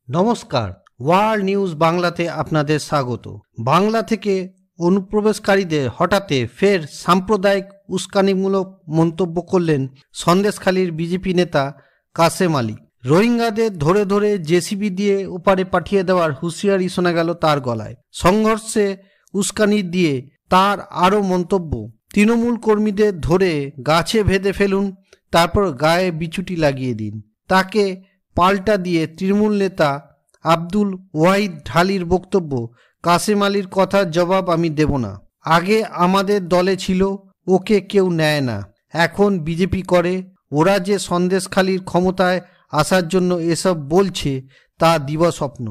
নমস্কার, world news বাংলাতে আপনাদের স্বাগত। বাংলা থেকে অনুপ্রবেশকারীদের হঠাতে ফের সাম্প্রদায়িক উস্কানিমূলক মন্তব্য করলেন সন্দেশখালীর বিজেপি নেতা কাসেম আলী। রোহিঙ্গাদের ধরে ধরে জেসিবি দিয়ে ওপারে পাঠিয়ে দেওয়ার হুঁশিয়ারি শোনা গেল তার গলায়। সংঘর্ষে উস্কানি দিয়ে তার আরও মন্তব্য, তৃণমূল কর্মীদের ধরে গাছে বেঁধে ফেলুন, তারপর গায়ে বিচুটি লাগিয়ে দিন। তাকে পাল্টা দিয়ে তৃণমূল নেতা আব্দুল ওয়াহিদ ঢালির বক্তব্য, কাসেম আলীর কথার জবাব আমি দেব না। আগে আমাদের দলে ছিল, ওকে কেউ নেয় না, এখন বিজেপি করে। ওরা যে সন্দেশখালীর ক্ষমতায় আসার জন্য এসব বলছে তা দিবাস্বপ্ন।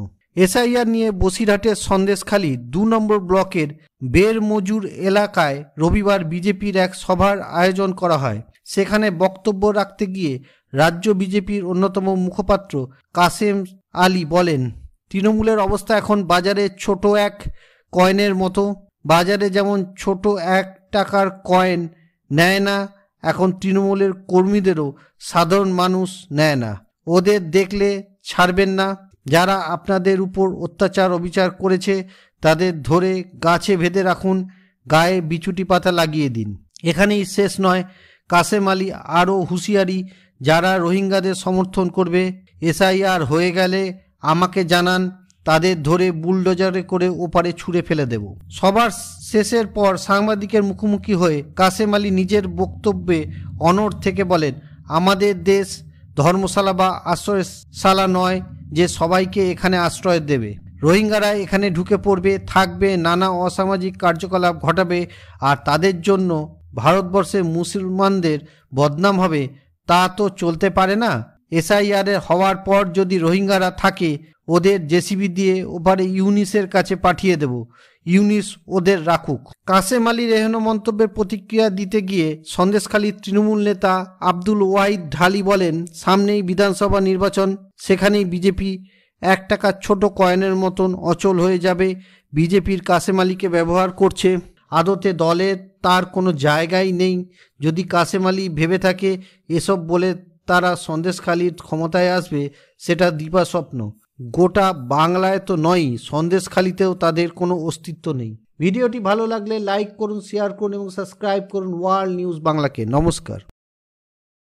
এসআইআর নিয়ে বসিরহাটের সন্দেশখালী ২ নম্বর ব্লকের বেরমজুর এলাকায় রবিবার বিজেপির এক সভার আয়োজন করা হয়। সেখানে বক্তব্য রাখতে গিয়ে রাজ্য বিজেপির অন্যতম মুখপাত্র কাসেম আলী বলেন, তৃণমূলের অবস্থা এখন বাজারে ছোট এক কয়েনের মতো। বাজারে যেমন ছোট ১ টাকার কয়েন নেয় না, এখন তৃণমূলের কর্মীদেরও সাধারণ মানুষ নেয় না। ওদের দেখলে ছাড়বেন না। যারা আপনাদের উপর অত্যাচার অবিচার করেছে তাদের ধরে গাছে বেঁধে রাখুন, গায়ে বিচুটি পাতা লাগিয়ে দিন। এখানেই শেষ নয়, কাসেম আলী আরও হুঁশিয়ারি, যারা রোহিঙ্গাদের সমর্থন করবে, এসআইআর হয়ে গেলে আমাকে জানান, তাদের ধরে বুলডোজারে করে ওপারে ছুঁড়ে ফেলে দেব। সবার শেষের পর সাংবাদিকের মুখোমুখি হয়ে কাসেম আলী নিজের বক্তব্যে অনড় থেকে বলেন, আমাদের দেশ ধর্মশালা বা আশ্রয়শালা নয় যে সবাইকে এখানে আশ্রয় দেবে। রোহিঙ্গারা এখানে ঢুকে পড়বে, থাকবে, নানা অসামাজিক কার্যকলাপ ঘটাবে, আর তাদের জন্য ভারতবর্ষে মুসলমানদের বদনাম হবে, তা তো চলতে পারে না। এসআইআর হওয়ার পর যদি রোহিঙ্গারা থাকে, ওদের জেসিবি দিয়ে ওপারে ইউনিসের কাছে পাঠিয়ে দেব, ইউনিস ওদের রাখুক। কাসেম আলীর এহেন মন্তব্যের প্রতিক্রিয়া দিতে গিয়ে সন্দেশখালীর তৃণমূল নেতা আব্দুল ওয়াহিদ ঢালি বলেন, সামনেই বিধানসভা নির্বাচন, সেখানেই বিজেপি ১ টাকার ছোট কয়েনের মতন অচল হয়ে যাবে। বিজেপির কাসেম আলীকে ব্যবহার করছে, আদতে দলে তার কোনো জায়গাই নেই। যদি কাসেম আলী ভেবে থাকে এসব বলে তারা সন্দেশখালীর ক্ষমতায় আসবে, সেটা দিবাস্বপ্ন। গোটা বাংলায় তো নয়, সন্দেশখালীতেও তাদের কোনো অস্তিত্ব নেই। ভিডিওটি ভালো লাগলে লাইক করুন, শেয়ার করুন এবং সাবস্ক্রাইব করুন ওয়ার্ল্ড নিউজ বাংলাকে। নমস্কার।